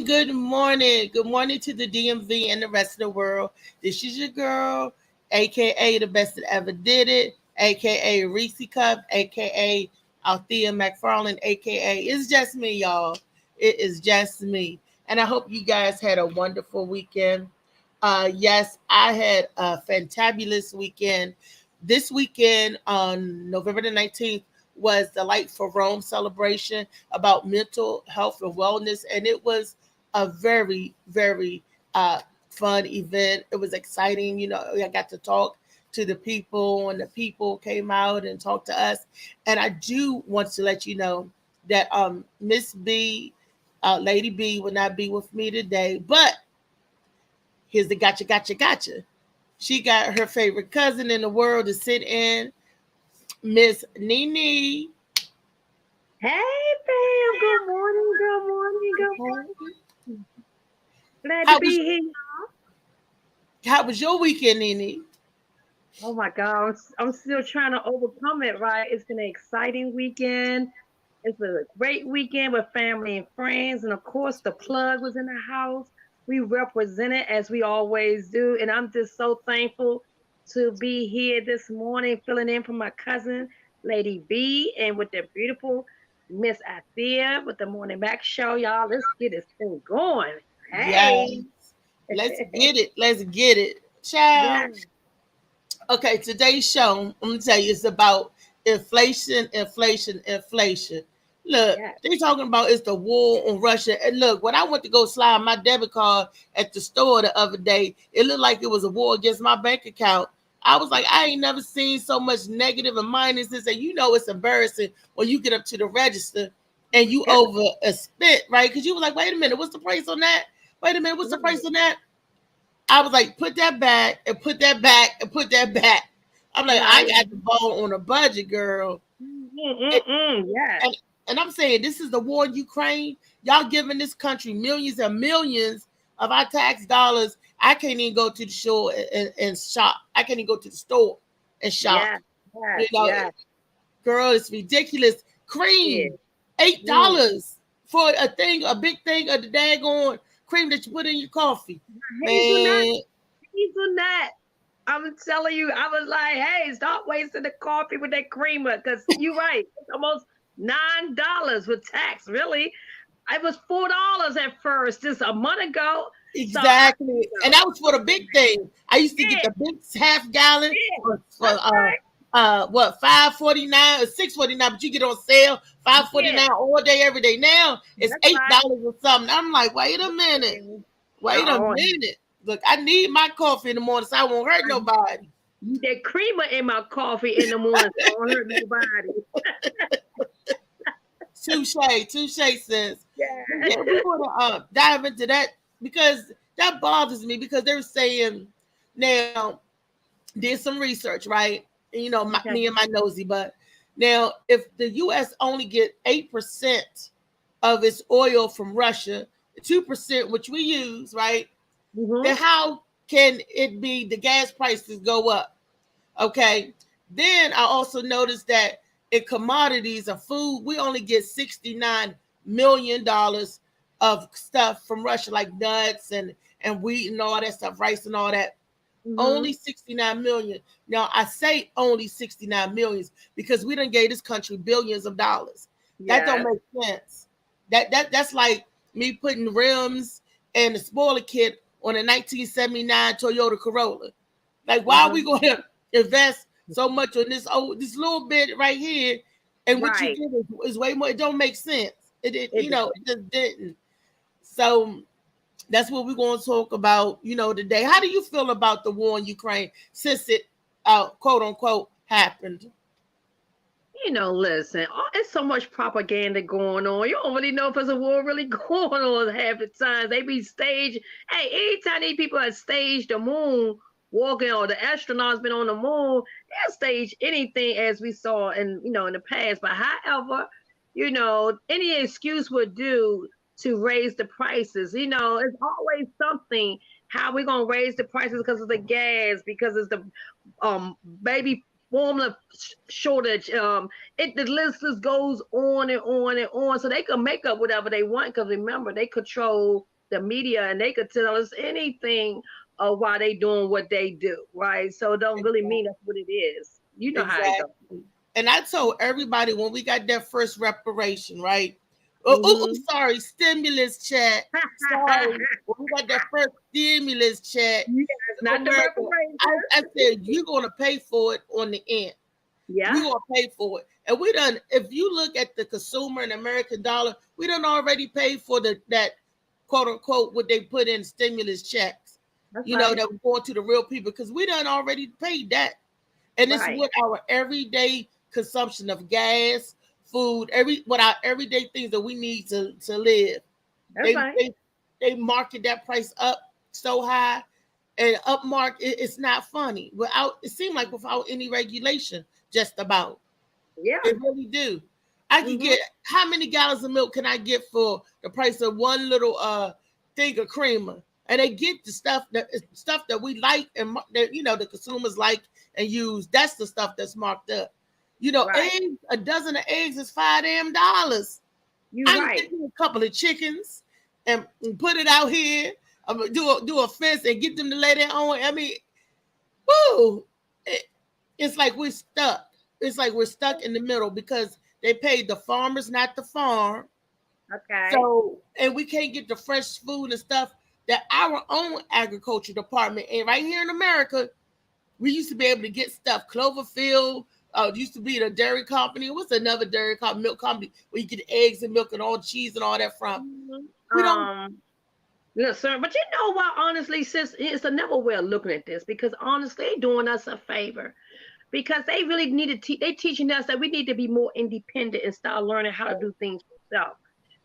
Good morning. Good morning to the DMV and the rest of the world. This is your girl, aka the best that ever did it, aka Reese Cup, aka Althea McFarland, aka it's just me, y'all. It is just me. And I hope you guys had a wonderful weekend. Yes, I had a fantabulous weekend. This weekend on November the 19th was the Light for Rome celebration about mental health and wellness. And it was a very, very fun event. It was exciting. I got to talk to the people, and the people came out and talked to us. And I do want to let you know that Miss B, Lady B, will not be with me today. But here's the gotcha. She got her favorite cousin in the world to sit in, Miss Nene. Hey, fam. Good morning. Good morning. Good morning. Glad to How was be here. how was your weekend, Nene? Oh my God. I'm still trying to overcome it, right? It's been an exciting weekend. It's been a great weekend with family and friends. And of course, the plug was in the house. We represented as we always do. And I'm just so thankful to be here this morning, filling in for my cousin, Lady B, and with the beautiful Miss Althea with the Morning Back Show. Y'all, let's get this thing going. Yes. Hey. Let's get it. Let's get it. Yeah, Child. Okay, today's show, I'm gonna tell you, it's about inflation. Look, yeah. they talking about it's the war on Russia. And look, when I went to go slide my debit card at the store the other day, it looked like it was a war against my bank account. I was like, I ain't never seen so much negative and minuses. And it's embarrassing when you get up to the register and you Yeah. over a spit, right? Because you were like, wait a minute, what's the price on that? Wait a minute, what's the price Right, on that? I was like, put that back and put that back and put that back. I'm like, I right. got the ball on a budget, girl. And, Yeah, and, and I'm saying, this is the war in Ukraine. Y'all giving this country millions and millions of our tax dollars. I can't even go to the store and shop. I can't even go to the store and shop. yeah, yeah, You know, yeah. girl, it's ridiculous. Yeah. Cream, eight Mm. dollars for a big thing of the daggone cream that you put in your coffee. Hazelnut, Man, hazelnut. I'm telling you, I was like, hey, stop wasting the coffee with that creamer, because you're right. It's almost $9 with tax. Really, it was $4 at first, just a month ago. So I, exactly. And that was for the big thing. I used to get yeah, the big half gallon yeah, for that's right. what, 5.49 or 6.49, but you get on sale Yeah, 5.49 all day every day. Now it's that's eight right. dollars or something. I'm like, wait a minute. Yeah. Wait a Oh, minute. Look, I need my coffee in the morning so I won't hurt I nobody. need that creamer in my coffee in the morning, so I don't hurt nobody. Touche, touche says. But Yeah. yeah, we want to dive into that because that bothers me because they're saying now did some research, right? And, Okay. me and my nosy, but now if the U.S. only get 8% of its oil from Russia, 2% which we use, right? Then Mm-hmm. how can it be the gas prices go up? Okay. Then I also noticed that in commodities of food, we only get $69 million of stuff from Russia, like nuts and wheat and all that stuff, rice and all that. Mm-hmm. Only 69 million. Now I say only 69 millions because we done gave this country billions of dollars. That don't Yes. make sense. That's like me putting rims and the spoiler kit on a 1979 Toyota Corolla. Like, why are we Mm-hmm. going to invest so much on this little bit right here, and what you Right. get is way more? It don't make sense. It does. It just didn't. So that's what we're going to talk about, today. How do you feel about the war in Ukraine since it, quote unquote, happened? Listen, it's so much propaganda going on. You don't really know if there's a war really going on half the time. They be staged. Hey, anytime these people have staged the moon walking or the astronauts been on the moon, they'll stage anything as we saw in the past. But however, any excuse would do to raise the prices. It's always something how we're gonna raise the prices because of the gas, because it's the baby formula shortage. The list just goes on and on and on. So they can make up whatever they want because remember they control the media and they could tell us anything of why they doing what they do, right? So it don't really mean that's what it is. You know how it goes. Exactly. And I told everybody when we got that first reparation, right? Sorry, stimulus check. Sorry, when we got that first stimulus check. Yes, not the reparation. I said you're gonna pay for it on the end. Yeah, we're gonna pay for it. And we done. If you look at the consumer and American dollar, we done already paid for that quote unquote what they put in stimulus checks. that's You right. know, that was going to the real people because we done already paid that. And it's Right. with our everyday consumption of gas, food, what our everyday things that we need to live. That's right. They market that price up so high, and upmark it's not funny. It seemed like without any regulation, just about. Yeah. It really do. I can Mhm. get how many gallons of milk can I get for the price of one little thing of creamer? And they get the stuff that we like and that the consumers like and use. That's the stuff that's marked up. Right. Eggs, a dozen of eggs is $5. You I can right. get a couple of chickens and put it out here. I'm gonna do a fence and get them to lay their own. I mean, woo! It's like we're stuck. It's like we're stuck in the middle because they paid the farmers not the farm. Okay. So, and we can't get the fresh food and stuff that our own agriculture department, and right here in America, we used to be able to get stuff. Cloverfield used to be the dairy company. What's another dairy company, milk company, where you get eggs and milk and all cheese and all that from? We don't. Yes, sir. But you know what? Honestly, sis, it's another way of looking at this because honestly, they're doing us a favor because they really need to they teaching us that we need to be more independent and start learning how to do things ourselves.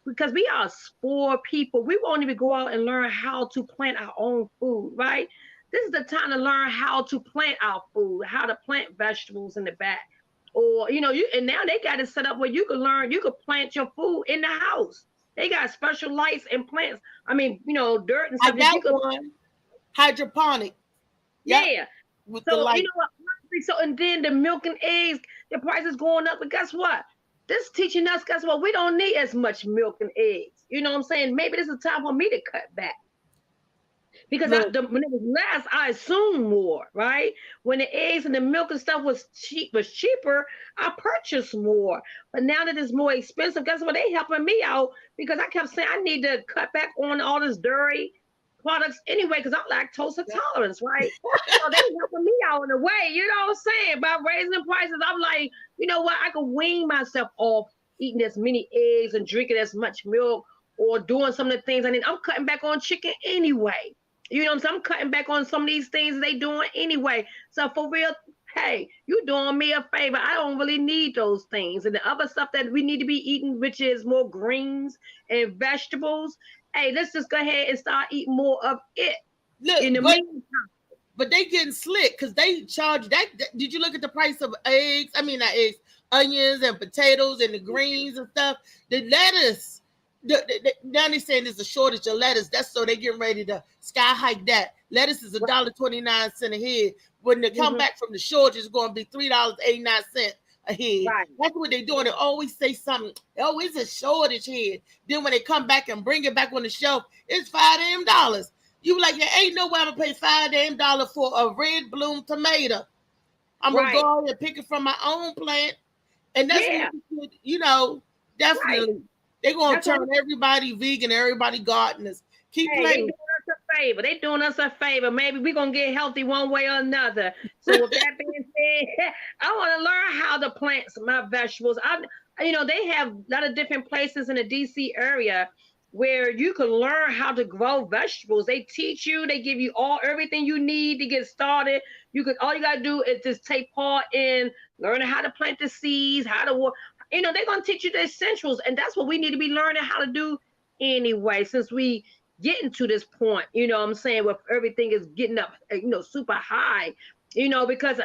Because we are spoiled people. We won't even go out and learn how to plant our own food, right? This is the time to learn how to plant our food, how to plant vegetables in the back. Or, and now they got it set up where you can plant your food in the house. They got special lights and plants. I mean, dirt and I stuff. got one hydroponic. Yep, Yeah. with the So, light. what? So, and then the milk and eggs, the price is going up. But guess what? This teaching us, guess what? We don't need as much milk and eggs. You know what I'm saying? Maybe this is time for me to cut back. Because when it was less, I assumed more, right? When the eggs and the milk and stuff was cheaper, I purchased more. But now that it's more expensive, guess what? They helping me out because I kept saying I need to cut back on all this dairy products anyway because I'm lactose intolerant, right? So they helping me out in a way, you know what I'm saying? By raising prices, I'm like, you know what? I could wean myself off eating as many eggs and drinking as much milk or doing some of the things. I mean, I'm cutting back on chicken anyway. You know what I'm saying? I'm cutting back on some of these things they doing anyway. So for real, hey, you doing me a favor. I don't really need those things. And the other stuff that we need to be eating, which is more greens and vegetables, hey, let's just go ahead and start eating more of it. Look, in the meantime. But they getting slick because they charge that. Did you look at the price of eggs? I mean, not eggs, onions and potatoes and the greens and stuff. The lettuce. Now they're saying there's a shortage of lettuce. That's so they're getting ready to sky hike that. Lettuce is $1.29 a head. When they come back from the shortage, it's going to be $3.89 a head. Right. That's what they're doing. They always say something. Oh, it's a shortage here. Then when they come back and bring it back on the shelf, it's $5. You like, there ain't no way I'm gonna pay $5 for a red bloom tomato. I'm gonna go out and pick it from my own plant, and that's what, definitely. Right. They're gonna turn everybody vegan, everybody gardeners. Keep playing. They doing us a favor. They doing us a favor. Maybe we're gonna get healthy one way or another. So with that being said, I want to learn how to plant my vegetables. They have a lot of different places in the DC area where you can learn how to grow vegetables. They teach you, they give you everything you need to get started. All you gotta do is just take part in learning how to plant the seeds, how to they're gonna teach you the essentials, and that's what we need to be learning how to do anyway, since we getting to this point, you know what I'm saying, where everything is getting up, super high, because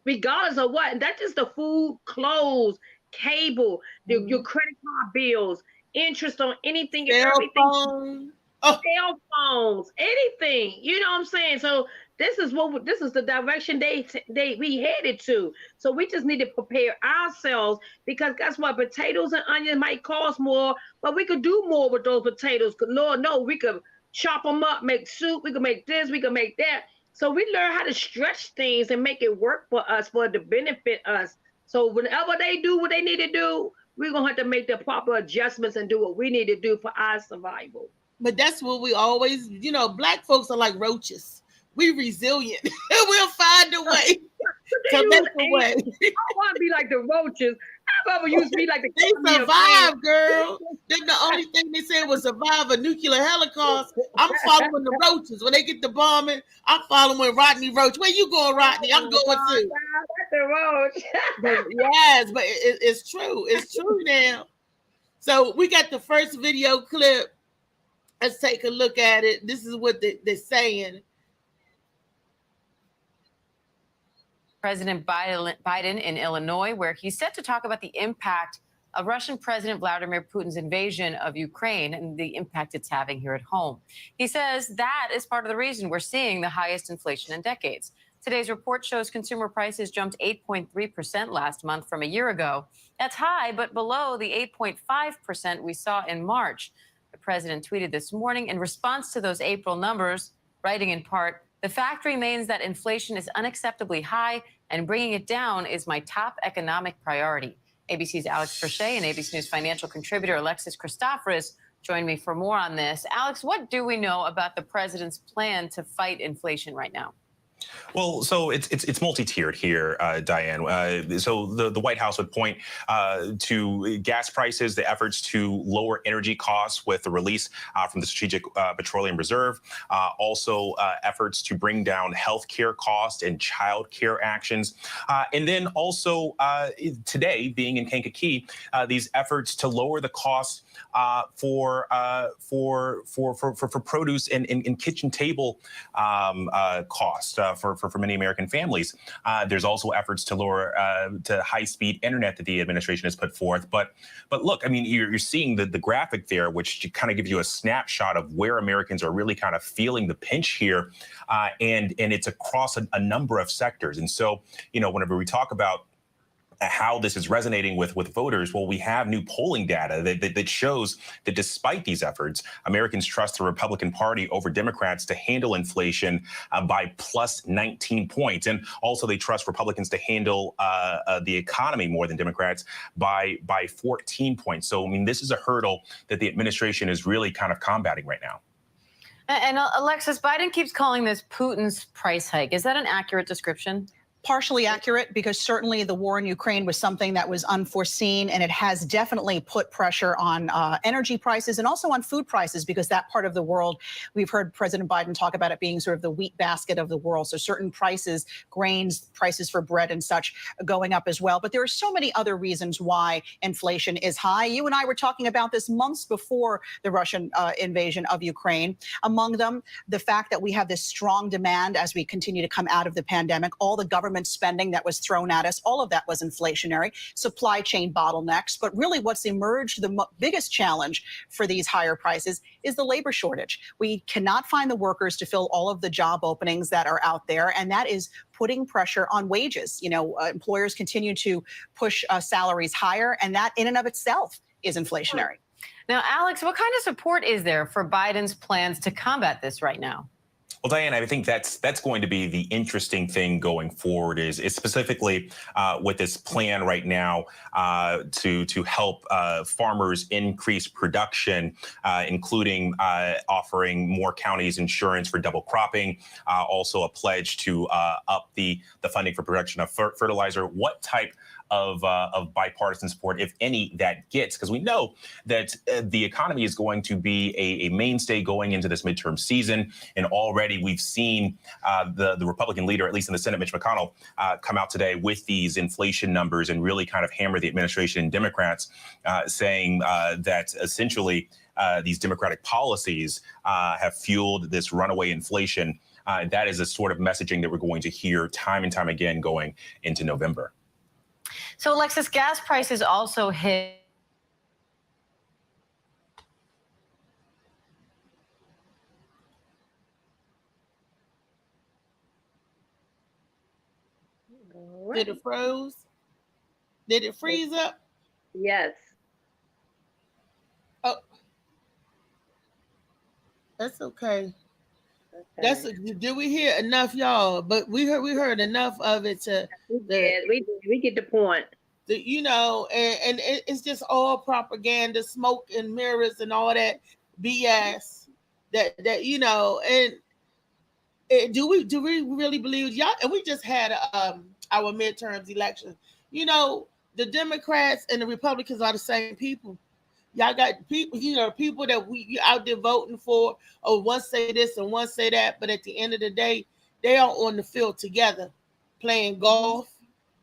regardless of what, that's just the food, clothes, cable, your credit card bills, interest on anything and everything. Oh, cell phones, anything. You know what I'm saying? So this is the direction we headed to. So we just need to prepare ourselves because guess what? Potatoes and onions might cost more, but we could do more with those potatoes. Lord, no, we could chop them up, make soup. We could make this. We could make that. So we learn how to stretch things and make it work for us, for it to benefit us. So whenever they do what they need to do, we're gonna have to make the proper adjustments and do what we need to do for our survival. but that's what we always, black folks are like roaches. We resilient. We'll find a way to make a way. I want to be like the roaches. I've ever used to be like the They survive, girl. Then the only thing they said was survive a nuclear holocaust. I'm following the roaches. When they get the bombing, I'm following Rodney Roach. Where you going, Rodney? I'm going too. That's the roach. Yes, but it's true. It's true now. So we got the first video clip. Let's take a look at it. This is what they're saying. President Biden in Illinois, where he's set to talk about the impact of Russian President Vladimir Putin's invasion of Ukraine and the impact it's having here at home. He says that is part of the reason we're seeing the highest inflation in decades. Today's report shows consumer prices jumped 8.3% last month from a year ago. That's high, but below the 8.5% we saw in March. The president tweeted this morning in response to those April numbers, writing in part, "The fact remains that inflation is unacceptably high, and bringing it down is my top economic priority." ABC's Alex Crochet and ABC News financial contributor Alexis Christoforous join me for more on this. Alex, what do we know about the president's plan to fight inflation right now? Well, so it's multi-tiered here, Diane. So the White House would point to gas prices, the efforts to lower energy costs with the release from the Strategic Petroleum Reserve, also efforts to bring down health care costs and child care actions, and then also today, being in Kankakee, these efforts to lower the costs for produce and kitchen table cost for many American families. There's also efforts to lower to high-speed internet that the administration has put forth. But look, I mean, you're seeing the graphic there, which kind of gives you a snapshot of where Americans are really kind of feeling the pinch here, and it's across a number of sectors. And so, whenever we talk about how this is resonating with voters, well, we have new polling data that shows that despite these efforts, Americans trust the Republican Party over Democrats to handle inflation by plus 19 points. And also they trust Republicans to handle the economy more than Democrats by 14 points. So, I mean, this is a hurdle that the administration is really kind of combating right now. And Alexis, Biden keeps calling this Putin's price hike. Is that an accurate description? Partially accurate, because certainly the war in Ukraine was something that was unforeseen, and it has definitely put pressure on energy prices and also on food prices, because that part of the world, we've heard President Biden talk about it being sort of the wheat basket of the world. So certain prices, grains, prices for bread and such going up as well. But there are so many other reasons why inflation is high. You and I were talking about this months before the Russian invasion of Ukraine. Among them, the fact that we have this strong demand as we continue to come out of the pandemic, all the government spending that was thrown at us, all of that was inflationary, supply chain bottlenecks. But really what's emerged, the biggest challenge for these higher prices is the labor shortage. We cannot find the workers to fill all of the job openings that are out there, and that is putting pressure on wages. Employers continue to push salaries higher, and that in and of itself is inflationary. Now, Alex, what kind of support is there for Biden's plans to combat this right now? Well, Diane, I think that's going to be the interesting thing going forward is specifically with this plan right now to help farmers increase production, including offering more counties insurance for double cropping, also a pledge to up the funding for production of fertilizer. What type of bipartisan support, if any, that gets, because we know that the economy is going to be a mainstay going into this midterm season. And already we've seen the Republican leader, at least in the Senate, Mitch McConnell, come out today with these inflation numbers and really kind of hammer the administration and Democrats, saying that essentially these Democratic policies have fueled this runaway inflation. That is a sort of messaging that we're going to hear time and time again going into November. So, Alexis, gas prices also hit All Did right. it froze? Did it freeze up? Yes. Oh, that's okay. Okay. Did we hear enough, y'all? But we heard enough of it to We the did. We did. We get the point. and it's just all propaganda, smoke and mirrors and all that BS. That and do we really believe y'all? And we just had our midterms election. You know, the Democrats and the Republicans are the same people. Y'all got people, people that we out there voting for. Oh, one say this and one say that, but at the end of the day, they are on the field together, playing golf.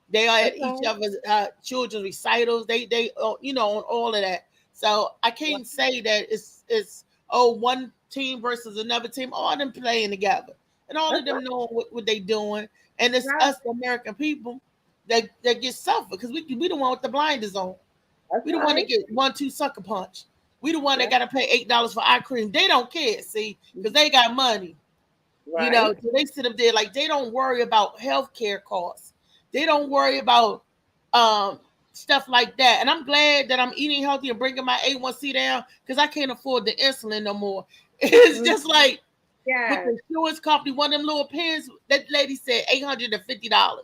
They are at That's each right. other's children's recitals. They on all of that. So I can't say that it's one team versus another team. All of them playing together, and all of That's them knowing what they doing. And it's right. us American people that get suffered because we the one with the blinders on. That's We the one that right. get 1-2 sucker punch. We the one that That's got to pay $8 for eye cream. They don't care, see, because they got money. right. So they sit up there like they don't worry about healthcare costs. They don't worry about um, stuff like that. And I'm glad that I'm eating healthy and bringing my A1C down because I can't afford the insulin no more. It's just like with Yes. the insurance company, one of them little pens, that lady said $850.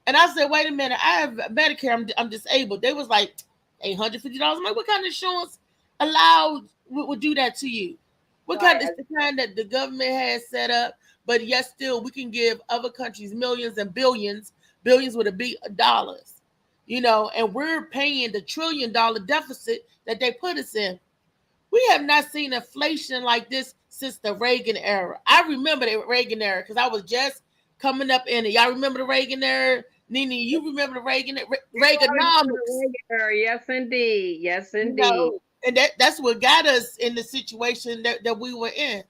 And I said, wait a minute, I have Medicare, I'm disabled. They was like, $850. I'm like, what kind of insurance would do that to you? What kind? Right. It's the kind that the government has set up, but yet still we can give other countries millions and billions with a big dollars, and we're paying the $1 trillion deficit that they put us in. We have not seen inflation like this since the Reagan era. I remember the Reagan era because I was just coming up in it. Y'all remember the Reagan era? Nene, you remember the Reaganomics? Yes, indeed. Yes, indeed. And that's what got us in the situation that we were in.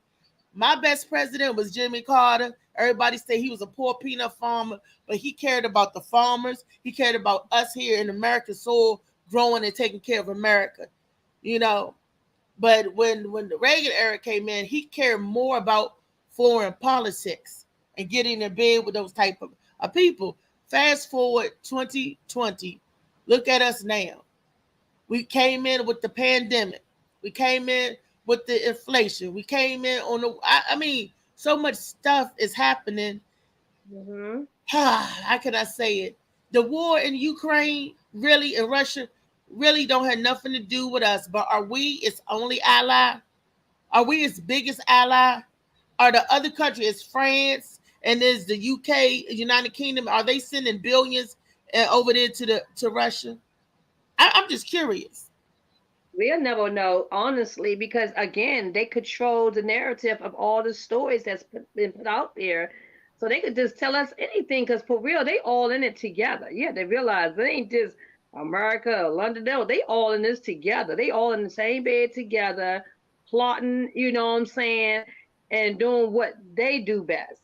My best president was Jimmy Carter. Everybody said he was a poor peanut farmer, but he cared about the farmers. He cared about us here in American soil, growing and taking care of America. But when the Reagan era came in, he cared more about foreign politics and getting in bed with those type of people. Fast forward 2020, look at us now. We came in with the pandemic. We came in with the inflation. We came in on I mean, so much stuff is happening. Mm-hmm. How can I say it? The war in Ukraine, really, in Russia, really don't have nothing to do with us. But are we its only ally? Are we its biggest ally? Are the other countries, France and is the UK, United Kingdom, are they sending billions over there to Russia? I'm just curious. We'll never know, honestly, because again, they control the narrative of all the stories that's been put out there. So they could just tell us anything because for real, they all in it together. Yeah, they realize they ain't just America or London. No, they all in this together. They all in the same bed together, plotting, you know what I'm saying, and doing what they do best.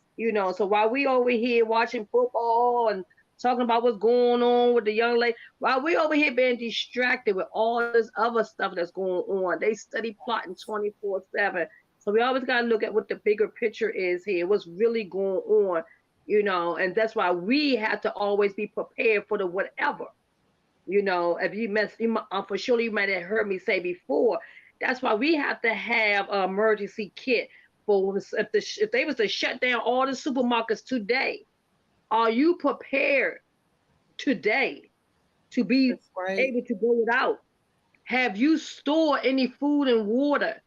So while we over here watching football and talking about what's going on with the young lady, while we over here being distracted with all this other stuff that's going on, they study plotting 24/7. So we always got to look at what the bigger picture is here, what's really going on, and that's why we have to always be prepared for the whatever. If for sure you might have heard me say before, that's why we have to have an emergency kit for if they was to shut down all the supermarkets today. Are you prepared today to be able to go without? Have you stored any food and water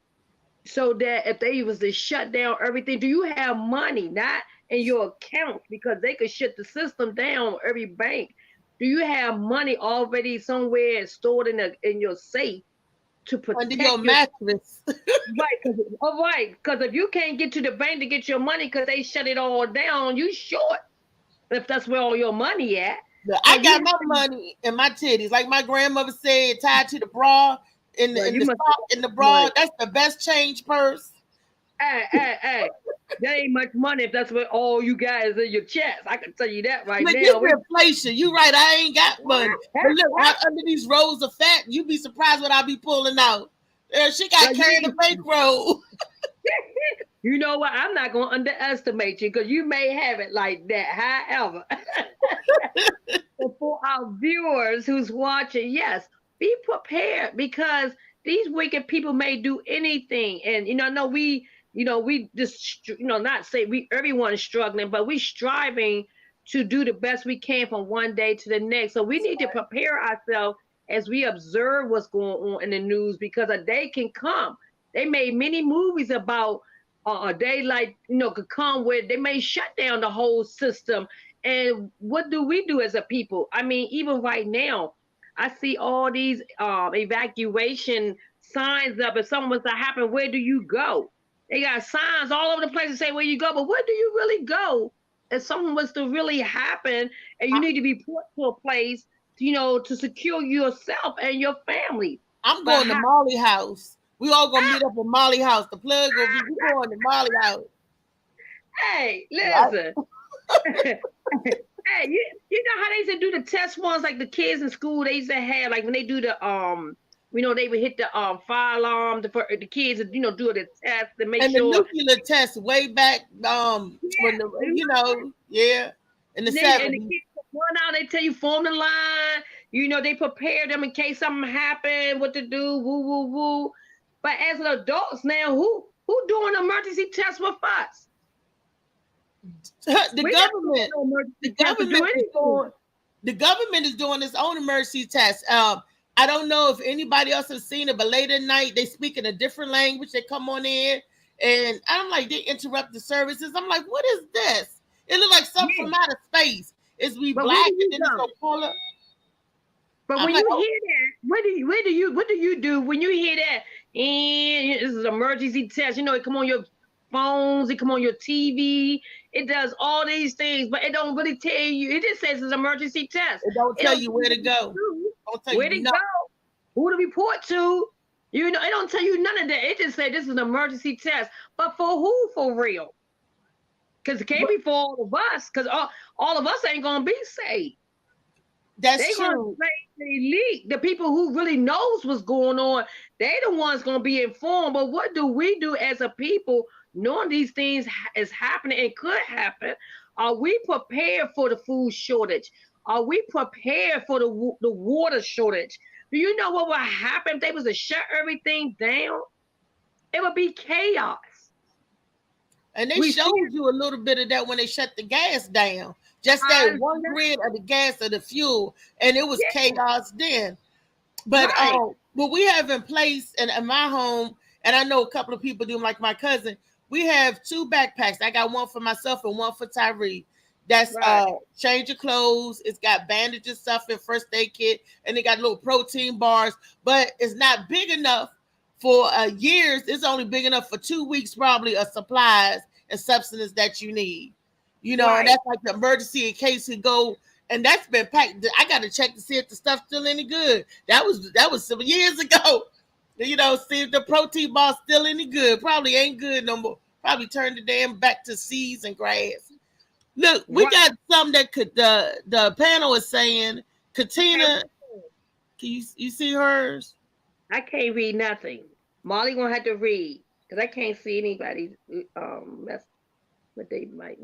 so that if they was to shut down everything, do you have money not in your account because they could shut the system down every bank? Do you have money already somewhere stored in your safe to protect under your mattress? Right, because if you can't get to the bank to get your money because they shut it all down, you short. If that's where all your money at. I got my money in my titties, like my grandmother said, tied to the bra in the bra. Money. That's the best change purse. Hey. That ain't much money if that's what all you got is in your chest. I can tell you that right now. Inflation. You right. I ain't got money. But look, under these rolls of fat, you be surprised what I'll be pulling out. She got carrying the bankroll. You know what? I'm not going to underestimate you because you may have it like that. However, but for our viewers who's watching, yes, be prepared because these wicked people may do anything. And no, we just not say everyone is struggling, but we striving to do the best we can from one day to the next. So we need to prepare ourselves as we observe what's going on in the news because a day can come. They made many movies about a day could come where they may shut down the whole system. And what do we do as a people? I mean, even right now, I see all these evacuation signs up. If something was to happen, where do you go? They got signs all over the place to say where you go, but where do you really go if something was to really happen and you need to be put to a place, to secure yourself and your family? I'm going to Molly house. We all gonna meet up at Molly house. The plug will be going to Molly house. Hey, listen. Hey, you know how they used to do the test ones, like the kids in school, they used to have, like when they do the they would hit the fire alarm for the kids, do the test to make and sure. And the nuclear test way back, when the, in the 70s. And the kids run out, they tell you form the line. They prepare them in case something happened, what to do, woo, woo, woo. But as adults now, who doing emergency tests with us? The government is doing its own emergency test. I don't know if anybody else has seen it, but late at night they speak in a different language. They come on in, and I'm like, they interrupt the services. I'm like, what is this? It looks like something from outer space. It's black and then it's so color. But when you hear that, what do you do when you hear that? And this is an emergency test. It come on your phones, it come on your TV, it does all these things, but it don't really tell you. It just says it's an emergency test. It don't tell you where to go. Where to go, who to report to. It don't tell you none of that. It just said this is an emergency test. But for who, for real? Because it can't be for all of us, because all of us ain't gonna be saved. That's true. The elite, the people who really knows what's going on, they the ones gonna be informed. But what do we do as a people, knowing these things is happening and could happen? Are we prepared for the food shortage? Are we prepared for the water shortage? Do you know what would happen if they was to shut everything down? It would be chaos. And they showed you a little bit of that when they shut the gas down. Just that one grid of the gas or the fuel, and it was chaos then. But what we have in place in my home, and I know a couple of people do, like my cousin, we have 2 backpacks. I got one for myself and one for Tyree. That's change of clothes. It's got bandages, stuff, and first aid kit, and they got little protein bars. But it's not big enough for years. It's only big enough for 2 weeks probably of supplies and substances that you need. And that's like the emergency in case it go, and that's been packed. I got to check to see if the stuff's still any good. That was some years ago. See if the protein bar's still any good. Probably ain't good no more. Probably turn the damn back to seeds and grass. Look, we got something that could the panel is saying. Katina, can you see hers? I can't read nothing. Molly gonna have to read because I can't see anybody. That's what they might.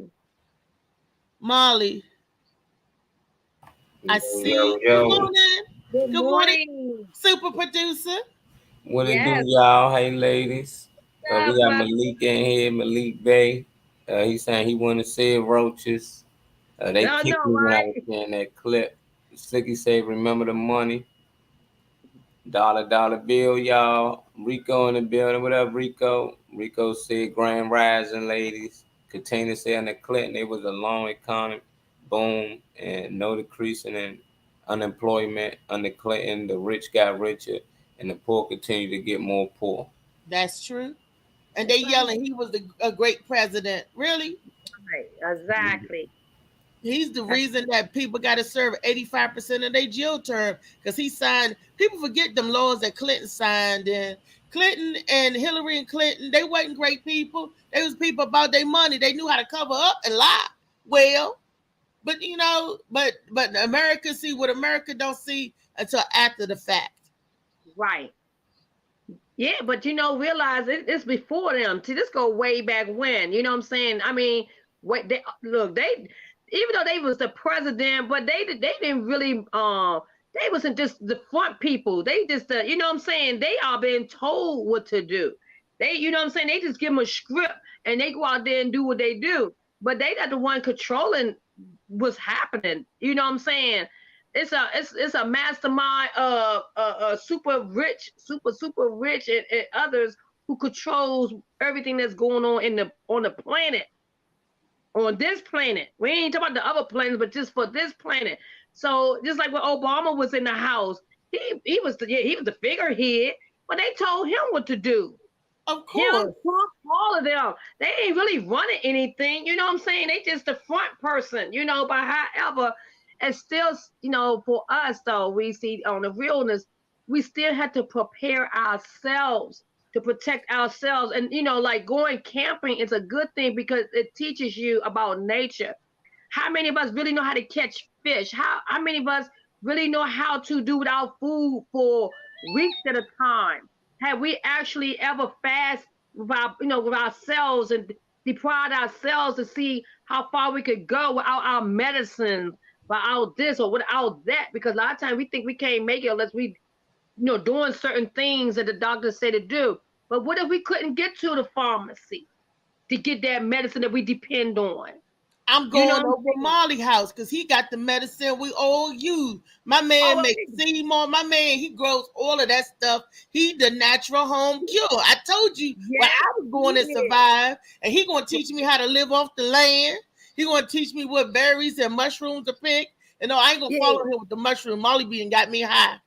Molly, I see. Yo. Good morning, super producer. What it do, y'all? Hey, ladies. We got Malik in here, Malik Bay. He's saying he want to see roaches. They kicked me when I was saying that clip. Slicky said, remember the money. Dollar bill, y'all. Rico in the building. What up, Rico? Rico said, Grand Rising, ladies. Katina said in the Clinton, it was a long economy, boom, and no decreasing in unemployment. Under Clinton, the rich got richer, and the poor continue to get more poor. That's true. And they yelling he was a great president. Really? Right, exactly. He's the reason that people got to serve 85% of their jail term because he signed. People forget them laws that Clinton signed. And Clinton and Hillary and Clinton, they wasn't great people. They was people about their money. They knew how to cover up and lie. Well, but but America see what America don't see until after the fact. Right. Yeah, but realize it's before them. See, this go way back when. You know what I'm saying? I mean, what they look, they even though they was the president, but they didn't really they wasn't just the front people. They just you know what I'm saying? They are being told what to do. They, you know what I'm saying? They just give them a script and they go out there and do what they do. But they not the one controlling what's happening. You know what I'm saying? It's a mastermind super rich, super rich and others who controls everything that's going on the planet, on this planet. We ain't talking about the other planets, but just for this planet. So just like when Obama was in the house, he was the figurehead, but they told him what to do. Of course. Him, Trump, all of them. They ain't really running anything. You know what I'm saying? They just the front person, but however, and still, for us though, we see on the realness, we still have to prepare ourselves to protect ourselves. And like going camping is a good thing because it teaches you about nature. How many of us really know how to catch fish? How many of us really know how to do without food for weeks at a time? Have we actually ever fast with ourselves and deprived ourselves to see how far we could go without our medicines, without this or without that? Because a lot of times we think we can't make it unless we, doing certain things that the doctors say to do. But what if we couldn't get to the pharmacy to get that medicine that we depend on? I'm going over Molly's house because he got the medicine we all use. My man makes Seymour. My man, he grows all of that stuff. He the natural home cure. I told you where I was going to survive, and he going to teach me how to live off the land. He going to teach me what berries and mushrooms to pick. And no, I ain't going to follow him with the mushroom. Molly being got me high.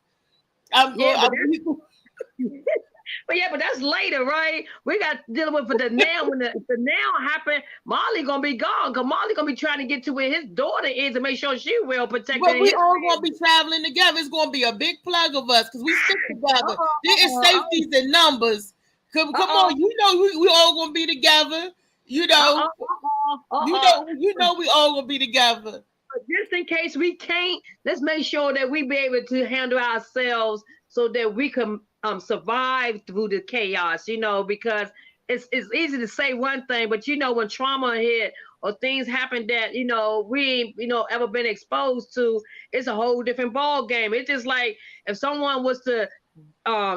But that's later, right? We got dealing with the now. When the now happen, Molly gonna be gone because Molly gonna be trying to get to where his daughter is and make sure she well protected. But we all gonna be traveling together. It's gonna be a big plug of us because we stick together. There is safeties in numbers. Come on, we all gonna be together. We all gonna be together. Just in case we can't, let's make sure that we be able to handle ourselves so that we can survive through the chaos, because it's easy to say one thing, but when trauma hit or things happen that we ain't ever been exposed to, it's a whole different ball game. It's just like if someone was to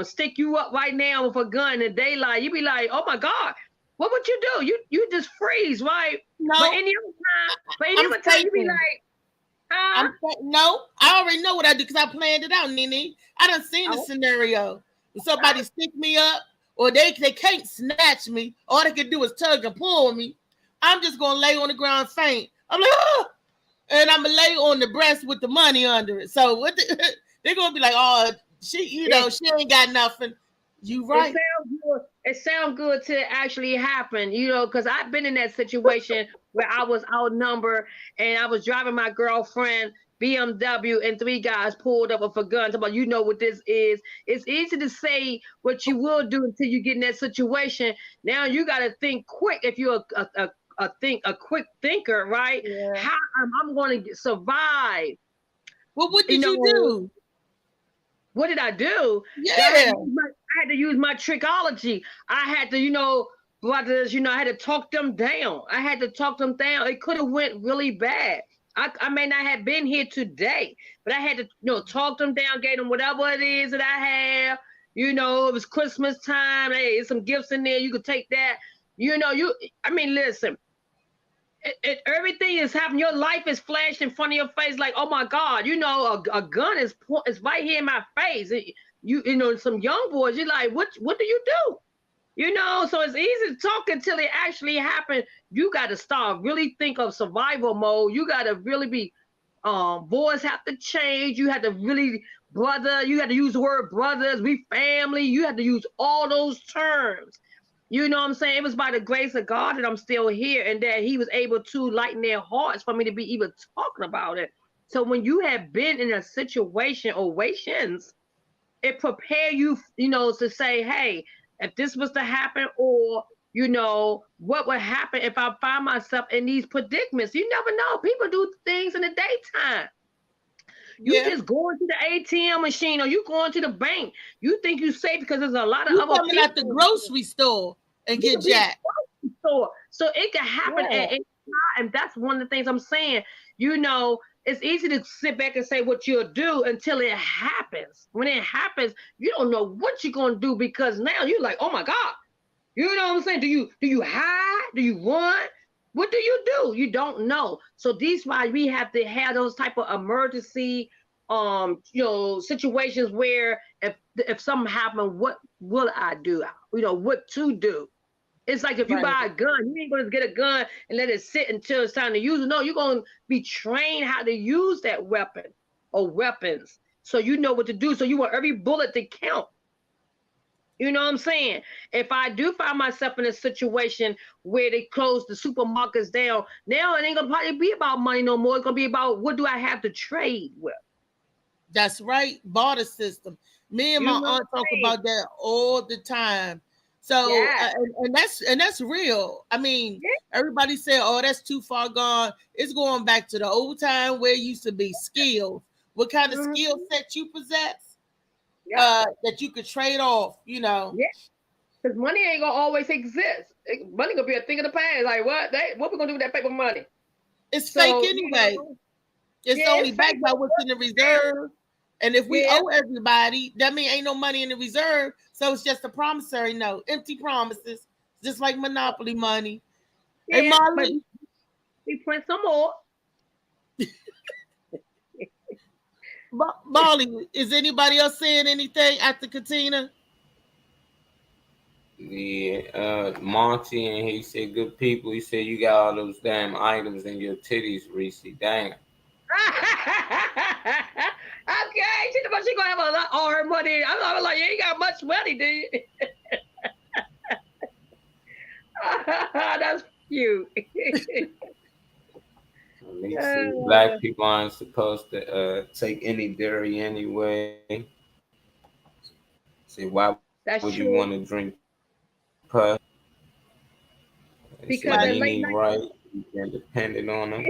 stick you up right now with a gun in the daylight, you'd be like, oh my God, what would you do? You just freeze, right? No. But any other time you'd be like, no, I already know what I do because I planned it out, Nene. I done seen the scenario. If somebody stick me up, or they can't snatch me, all they can do is tug and pull me, I'm just gonna lay on the ground faint. I'm like, oh! And I'm gonna lay on the breast with the money under it. So they're gonna be like, oh, she ain't got nothing. You right. It sounds good to actually happen, because I've been in that situation where I was outnumbered and I was driving my girlfriend BMW and 3 guys pulled up with a gun. Talking about, what this is. It's easy to say what you will do until you get in that situation. Now you got to think quick if you're a quick thinker, right? Yeah. How I'm going to survive. Well, what did you do? What did I do? Yeah. I had to use my trickology. I had to, brothers, I had to talk them down. It could have went really bad. I may not have been here today, but I had to, talk them down, gave them whatever it is that I have. It was Christmas time. Hey, there's some gifts in there. You could take that. Listen, everything is happening. Your life is flashed in front of your face like, oh my God, a gun is right here in my face. Some young boys, you're like, what do you do? So it's easy to talk until it actually happened. You got to start really think of survival mode. You got to really be, boys have to change. You have to really, you have to use the word brothers, we family. You have to use all those terms. You know what I'm saying? It was by the grace of God that I'm still here and that he was able to lighten their hearts for me to be even talking about it. So when you have been in a situation or situations, it prepare you, to say, hey, if this was to happen, or, what would happen if I find myself in these predicaments? You never know. People do things in the daytime. You Yeah. just going to the ATM machine or you going to the bank. You think you safe because there's a lot of You other coming people out the grocery store and You get could be at jacked. the grocery store. So it can happen Yeah. at any time. And that's one of the things I'm saying. You know, it's easy to sit back and say what you'll do until it happens. When it happens, you don't know what you're gonna do because now you're like, oh my God. You know what I'm saying? Do you hide? Do you run? What do? You don't know. So these why we have to have those type of emergency situations where if something happened, what will I do? You know, what to do. It's like if you Right. buy a gun, you ain't gonna get a gun and let it sit until it's time to use it. No, you're gonna be trained how to use that weapon or weapons. So you know what to do. So you want every bullet to count. You know what I'm saying? If I do find myself in a situation where they close the supermarkets down, now it ain't gonna probably be about money no more. It's gonna be about what do I have to trade with. That's right. Barter system. Me and You my know aunt what talk I'm saying? about that all the time. So Yeah. and that's real. I mean, Yeah. everybody say, "Oh, that's too far gone." It's going back to the old time where it used to be skills. What kind of Mhm. skill set you possess Yeah. that you could trade off? You know, Yeah. Because money ain't gonna always exist. Money gonna be a thing of the past. Like what we gonna do with that paper money? it's fake So anyway. It's yeah, only it's fake. backed by what's in the reserve. And if we Yeah. owe everybody, that means ain't no money in the reserve. So it's just a promissory note, empty promises, just like monopoly money. Hey, Yeah. But Molly, we print some more. Molly, is anybody else saying anything after Katina? Yeah, Monty, and he said, "Good people." He said, "You got all those damn items in your titties, Reese. Damn." Okay, she gonna have a lot all her money. I'm like, you ain't got much money, do you? That's cute. He said, "Black people aren't supposed to take any dairy anyway." Say, why That's would you true. want to drink pus? He Because said, in "Ain't late he night, right? You can depend on them."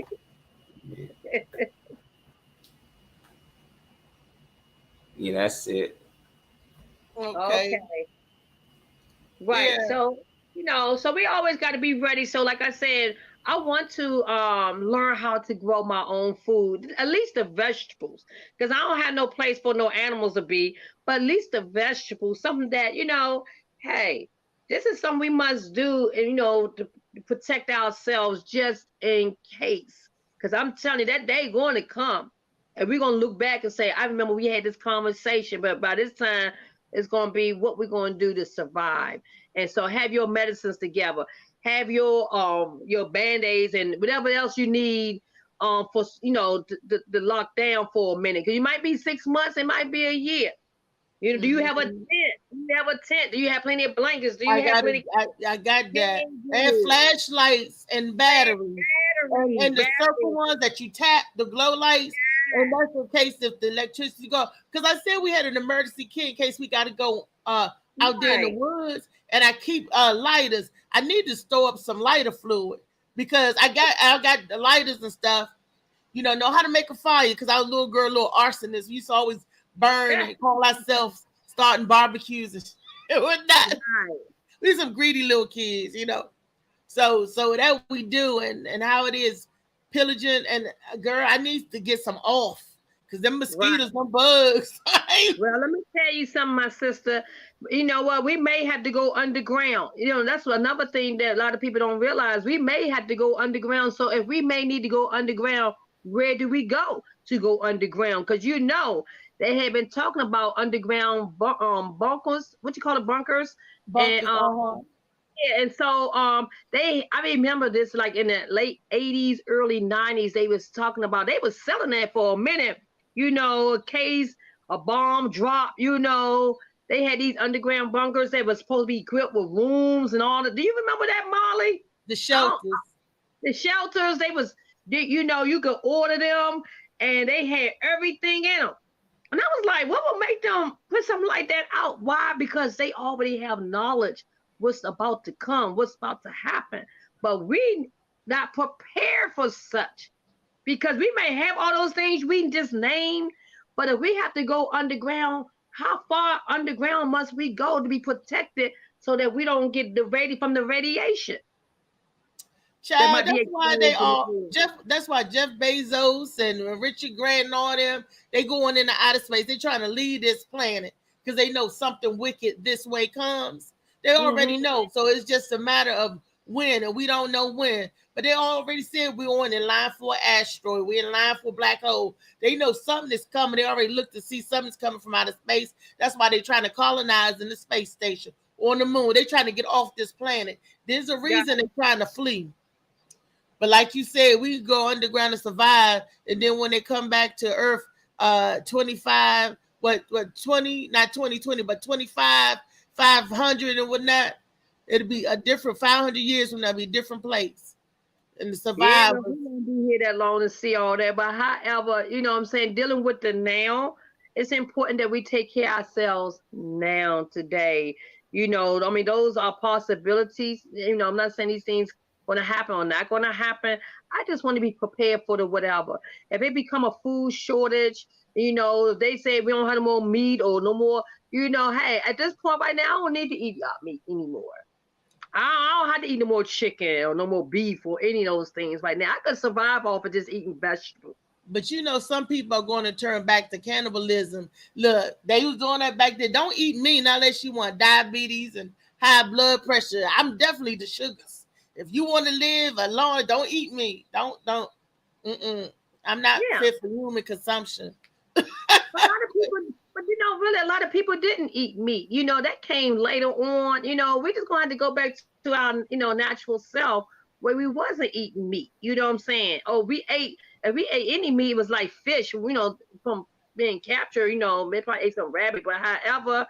Yeah, that's it. Okay. okay, right. Yeah. So so we always got to be ready. So like I said, I want to learn how to grow my own food, at least the vegetables, because I don't have no place for no animals to be, but at least the vegetables, something that hey, this is something we must do, and to protect ourselves just in case. Because I'm telling you, that day going to come, and we're gonna look back and say, I remember we had this conversation, but by this time it's gonna be what we're gonna do to survive. And so have your medicines together, have your band-aids and whatever else you need for to lock down for a minute. Because you might be 6 months, it might be a year. Do you have a tent? Do you have a tent? Do you have plenty of blankets? Do you have plenty? I got that. And flashlights and batteries. And the circle ones that you tap, the glow lights. And that's in case if the electricity go. Because I said we had an emergency kit in case we got to go out there in the woods. And I keep lighters. I need to store up some lighter fluid because I got the lighters and stuff. Know how to make a fire because I was a little girl, a little arsonist. We used to always burn and call ourselves starting barbecues and whatnot. We're some greedy little kids, So that we do and how it is pillaging and girl, I need to get some off because them mosquitoes, them bugs. Well, let me tell you something, my sister. You know what? We may have to go underground. That's another thing that a lot of people don't realize. We may have to go underground. So if we may need to go underground, where do we go to go underground? Because they have been talking about underground bunkers. What you call it, bunkers? Bunkers. Yeah, and so I remember this like in the late 80s, early 90s, they was talking about they was selling that for a minute, in case a bomb drop, they had these underground bunkers that was supposed to be equipped with rooms and all that. Do you remember that, Molly? The shelters. The shelters, you could order them and they had everything in them. And I was like, what would make them put something like that out? Why? Because they already have knowledge what's about to come, what's about to happen. But we not prepared for such. Because we may have all those things we just named, but if we have to go underground, how far underground must we go to be protected so that we don't get from the radiation? Child, that's why they all That's why Jeff Bezos and Richard Grant and all them, they going into outer space. They trying to leave this planet because they know something wicked this way comes. They already know. So it's just a matter of when, and we don't know when. But they already said we're on in line for an asteroid. We're in line for a black hole. They know something is coming. They already looked to see something's coming from outer space. That's why they're trying to colonize in the space station, on the moon. They're trying to get off this planet. There's a reason they're trying to flee. But like you said, we go underground to survive, and then when they come back to Earth, 25, not 2020, but 25, 500 and whatnot, it'll be a different 500 years from now, it'll be a different place. And the survival. We won't be here that long to see all that. But however, you know what I'm saying, dealing with the now, it's important that we take care of ourselves now, today. You know, I mean, those are possibilities. You know, I'm not saying these things going to happen or not going to happen. I just want to be prepared for the whatever. If it become a food shortage, you know, if they say we don't have no more meat or no more, you know, hey, at this point right now, I don't need to eat meat anymore. I don't have to eat no more chicken or no more beef or any of those things right now. I could survive off of just eating vegetables. But you know, some people are going to turn back to cannibalism. Look, they was doing that back then. Don't eat me not unless you want diabetes and high blood pressure. I'm definitely the sugars. If you want to live alone, don't eat me. Don't. I'm not fit for human consumption. A lot of people, but you know, really, a lot of people didn't eat meat. You know, that came later on. You know, we just gonna have to go back to our, you know, natural self where we wasn't eating meat. You know what I'm saying? Oh, if we ate any meat, it was like fish. You know, from being captured. You know, maybe I ate some rabbit, but however,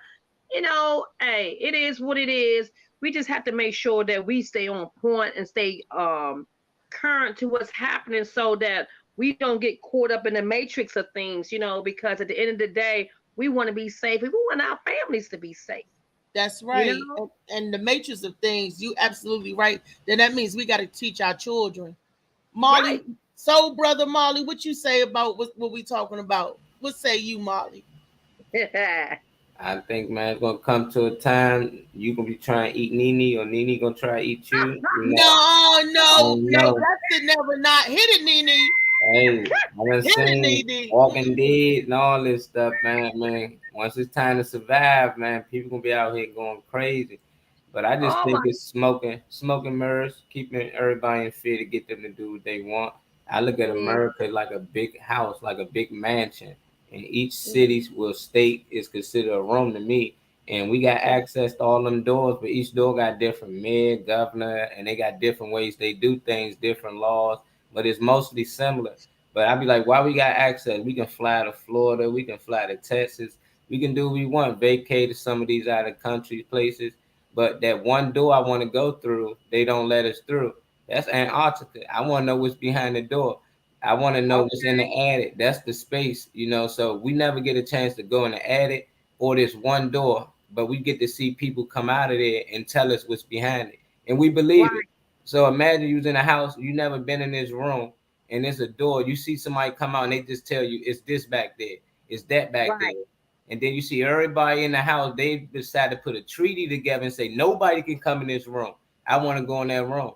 you know, hey, it is what it is. We just have to make sure that we stay on point and stay current to what's happening so that we don't get caught up in the matrix of things, you know, because at the end of the day, we want to be safe. We want our families to be safe. That's right. You know? And the matrix of things, you absolutely right. Then that means we got to teach our children. Molly, Right. So brother Molly, what you say about what we talking about? What say you, Molly? I think, man, it's gonna come to a time you gonna be trying to eat Nene, or Nene gonna try to eat you. You know? No, that's never not hit it, Nene. Hey, I done seen Walking Dead and all this stuff, man. Once it's time to survive, man, people gonna be out here going crazy. But I just think it's smoking mirrors, keeping everybody in fear to get them to do what they want. I look at America like a big house, like a big mansion. And each city state is considered a room to me. And we got access to all them doors, but each door got different mayor, governor, and they got different ways they do things, different laws, but it's mostly similar. But I'd be like, why we got access? We can fly to Florida, we can fly to Texas, we can do what we want, vacate to some of these out of country places. But that one door I want to go through, they don't let us through. That's Antarctica. I want to know what's behind the door. I want to know what's in the attic. That's the space, you know. So we never get a chance to go in the attic or this one door, but we get to see people come out of there and tell us what's behind it, and we believe it. So imagine you was in a house, you never been in this room, and there's a door. You see somebody come out and they just tell you it's this back there, it's that back there, and then you see everybody in the house. They decide to put a treaty together and say nobody can come in this room. I want to go in that room.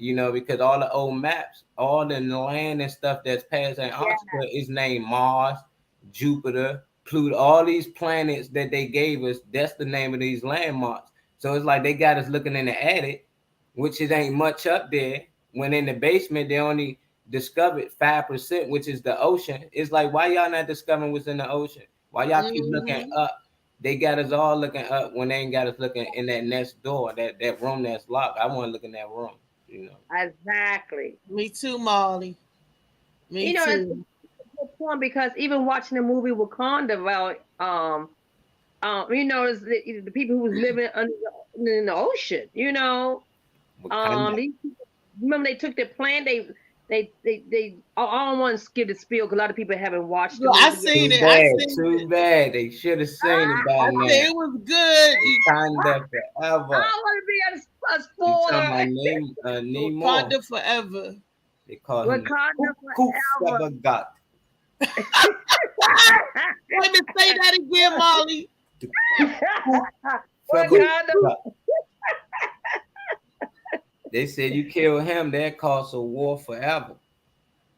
You know, because all the old maps, all the land and stuff that's past Antarctica is named Mars, Jupiter, Pluto, all these planets that they gave us, that's the name of these landmarks. So it's like they got us looking in the attic, which it ain't much up there, when in the basement they only discovered 5%, which is the ocean. It's like, why y'all not discovering what's in the ocean? Why y'all keep looking up? They got us all looking up when they ain't got us looking in that next door, that room that's locked. I want to look in that room. You know. Exactly. Me too, Molly. Me too. It's a good point, because even watching the movie Wakanda about you know, the people who was living in the ocean, you know. Remember they took their plan, they I don't want to skip the spiel because a lot of people haven't watched it. I seen it. Too bad. They should have seen it by now. It was good. Wakanda forever. I don't want to be a spoiler. Wakanda forever. They call We're him Wakanda Kook forever. Sabagat. Let me say that again, Molly. Wakanda. They said you kill him, that cause a war forever.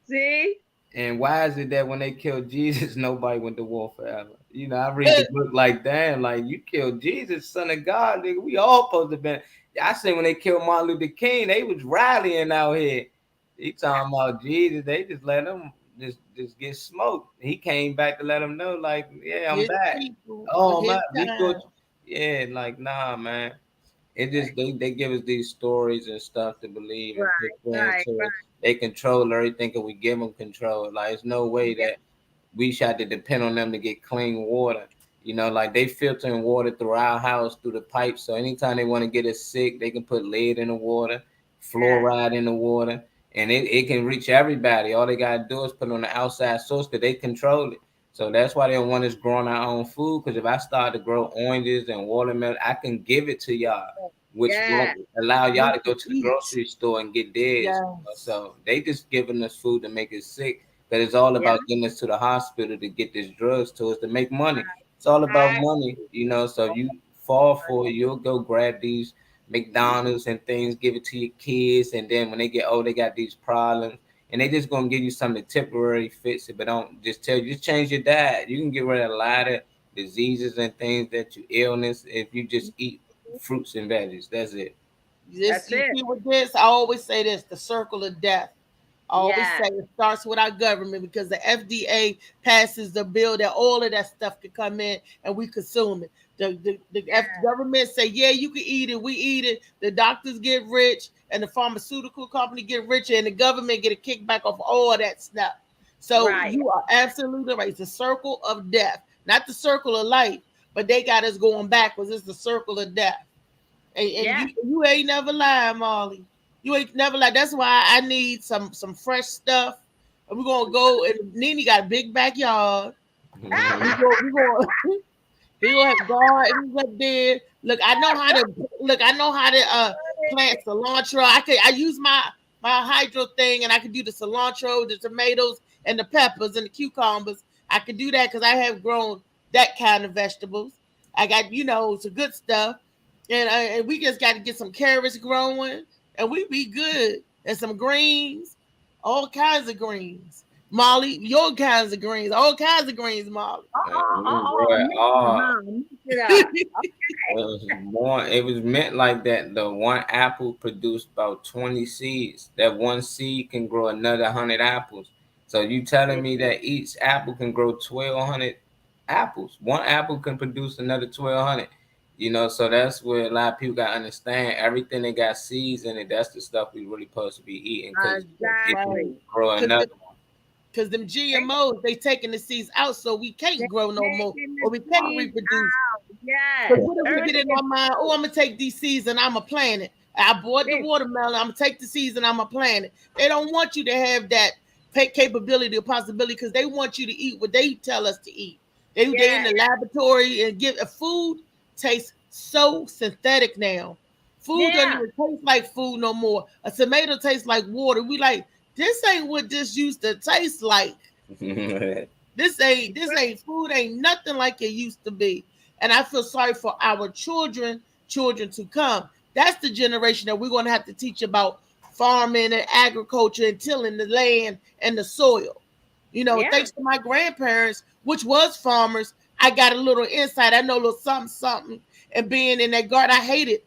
See? And why is it that when they killed Jesus, nobody went to war forever? You know, I read the book like, damn, like you killed Jesus, son of God, nigga. We all supposed to be. I say when they killed Martin Luther King, they was rallying out here. He talking about Jesus, they just let him just get smoked. He came back to let them know, like, yeah, I'm His back. people, Oh his man, time. yeah, like nah, man. It just they give us these stories and stuff to believe and put plans to it. They control everything and we give them control. Like it's no way that we should have to depend on them to get clean water. You know, like they filtering water through our house through the pipes. So anytime they want to get us sick, they can put lead in the water, fluoride in the water, and it can reach everybody. All they gotta do is put it on the outside source because they control it. So that's why they don't want us growing our own food. Because if I start to grow oranges and watermelon, I can give it to y'all, which won't allow y'all to go to the grocery store and get theirs. Yes. So they just giving us food to make us sick. But it's all about getting us to the hospital to get these drugs to us to make money. It's all about money, you know. So if you fall for it, you'll go grab these McDonald's and things, give it to your kids, and then when they get old, they got these problems. And they just gonna give you something to temporarily fix it, but don't just tell you just change your diet. You can get rid of a lot of diseases and things that you illness if you just eat fruits and veggies. That's it. This, you see with this, I always say this: the circle of death. I always say it starts with our government because the FDA passes the bill that all of that stuff can come in and we consume it. The government say, yeah, you can eat it, we eat it. The doctors get rich and the pharmaceutical company get richer and the government get a kickback off all that stuff. So you are absolutely right. It's the circle of death, not the circle of life, but they got us going backwards. It's the circle of death. And you ain't never lying, Molly. You ain't never like. That's why I need some fresh stuff. And we're gonna go. And Nene got a big backyard. He gonna have gardens up there. Look, I know how to plant cilantro. I use my hydro thing, and I can do the cilantro, the tomatoes, and the peppers and the cucumbers. I can do that because I have grown that kind of vegetables. I got some good stuff, and we just got to get some carrots growing. And we be good. And some greens, all kinds of greens. Molly, your kinds of greens, all kinds of greens, Molly. It was meant like that. The one apple produced about 20 seeds. That one seed can grow another 100 apples. So you telling me that each apple can grow 1,200 apples? One apple can produce another 1,200. You know, so that's where a lot of people got to understand everything that got seeds in it. That's the stuff we really supposed to be eating because it can grow another one. Because them GMOs, they taking the seeds out so we can't grow no more or we can't reproduce. So what if we get in our mind, oh, I'm going to take these seeds and I'm going to plant it. I bought the watermelon, I'm going to take the seeds and I'm going to plant it. They don't want you to have that capability or possibility because they want you to eat what they tell us to eat. They in the laboratory and give a food tastes so synthetic now. Food doesn't even taste like food no more. A tomato tastes like water. We like, this ain't what this used to taste like. This ain't food, ain't nothing like it used to be. And I feel sorry for our children to come. That's the generation that we're going to have to teach about farming and agriculture and tilling the land and the soil. You know, thanks to my grandparents, which was farmers, I got a little insight. I know a little something. And being in that garden, I hated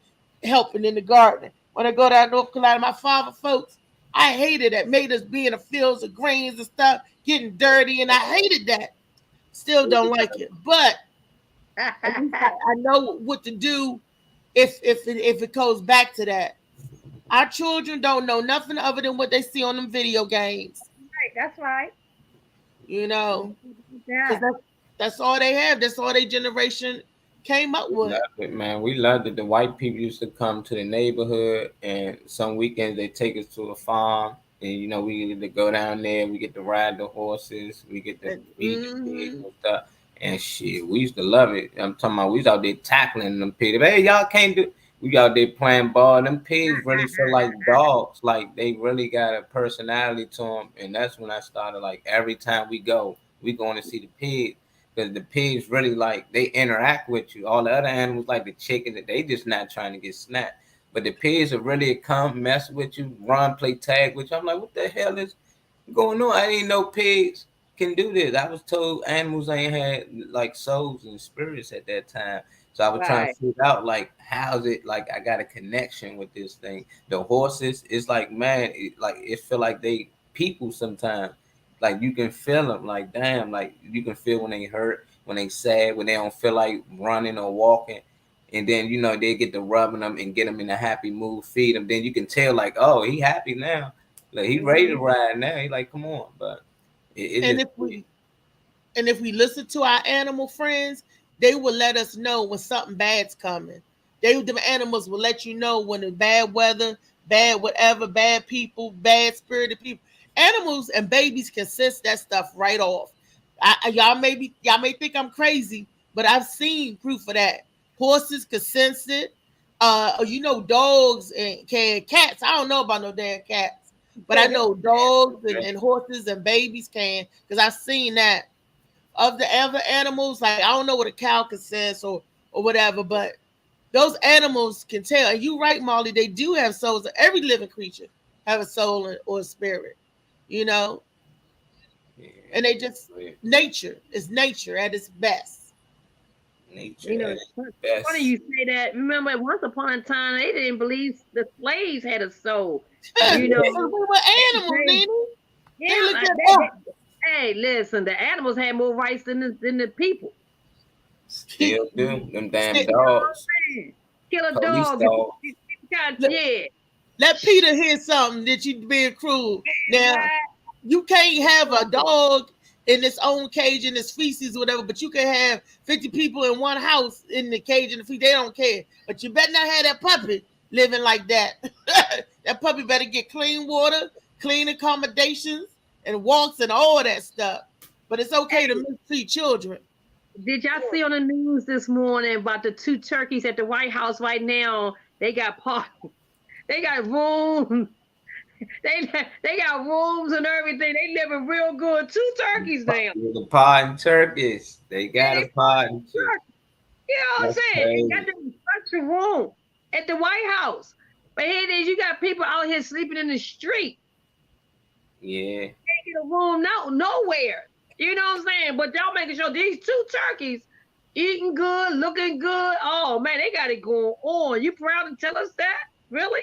helping in the garden. When I go down to North Carolina, my father folks, I hated that. Made us be in the fields of greens and stuff, getting dirty, and I hated that. Still don't like it. But I know what to do if it goes back to that. Our children don't know nothing other than what they see on them video games. Right, that's right. You know, that's all they have. That's all their generation came up with. Man, we loved it. The white people used to come to the neighborhood, and some weekends they take us to a farm, and you know we get to go down there. We get to ride the horses. We get to feed the pigs and stuff. And shit, we used to love it. I'm talking about we was out there tackling them pigs. Hey, y'all can't do. we out there playing ball. Them pigs really feel like dogs. Like they really got a personality to them. And that's when I started, like, every time we going to see the pig. Because the pigs really, like, they interact with you. All the other animals, like the chicken, they just not trying to get snapped. But the pigs will really come mess with you, run, play tag with you. I'm like, what the hell is going on? I didn't know pigs can do this. I was told animals ain't had like souls and spirits at that time. So I was trying to figure out, like, how's it, like, I got a connection with this thing. The horses, it's like, man, it feel like they people sometimes. Like, you can feel them, like, damn, like, you can feel when they hurt, when they sad, when they don't feel like running or walking. And then, you know, they get to rubbing them and get them in a happy mood, feed them. Then you can tell, like, oh, he happy now. Like, he ready to ride now. He like, come on. But if we listen to our animal friends, they will let us know when something bad's coming. Them animals will let you know when the bad weather, bad whatever, bad people, bad spirited people. Animals and babies can sense that stuff right off. Y'all may think I'm crazy, but I've seen proof of that. Horses can sense it. Dogs and cats. I don't know about no damn cats, but I know dogs and horses and babies can, because I've seen that. Of the other animals, like, I don't know what a cow can sense or whatever, but those animals can tell. And you're right, Molly, they do have souls. Every living creature have a soul or a spirit, you know. Yeah. And they just nature is nature at its best. Nature, you know, it's funny you say that. Remember, once upon a time, they didn't believe the slaves had a soul. You know, we were animals, Nene. Yeah, hey, listen, the animals had more rights than the people. Still do. Them damn dogs. Kill a Police dog. Yeah. Let Peter hear something that you being cruel. Now, you can't have a dog in its own cage in its feces or whatever, but you can have 50 people in one house in the cage and the feces. They don't care. But you better not have that puppy living like that. That puppy better get clean water, clean accommodations, and walks and all that stuff. But it's okay to mistreat children. Did y'all see on the news this morning about the 2 turkeys at the White House right now? They got they got rooms. They got rooms and everything. They living real good. 2 turkeys now. The potting turkeys. They got a potting turkey. You know what I'm saying? They got them such a room at the White House. But here it is, you got people out here sleeping in the street. Yeah. They get a room nowhere. You know what I'm saying? But y'all making sure these 2 turkeys eating good, looking good. Oh man, they got it going on. You proud to tell us that? Really?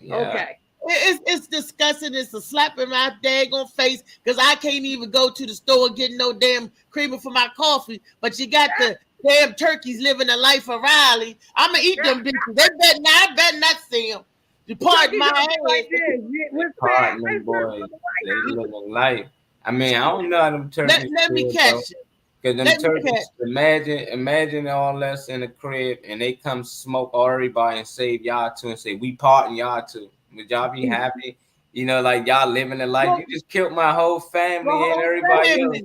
Yeah. Okay. It's disgusting. It's a slap in my daggone face, because I can't even go to the store and get no damn creamer for my coffee. But you got the damn turkeys living the life of Riley. I'm gonna eat them bitches. I better not see them. Depart my ass. Pardon them boys. They living life. I mean, I don't know how them turkeys. Let me catch it. Because them turkeys, imagine all us in the crib and they come smoke everybody and save y'all too and say, we pardon y'all too. Would y'all be happy? You know, like, y'all living a life. You just killed my whole family and everybody else.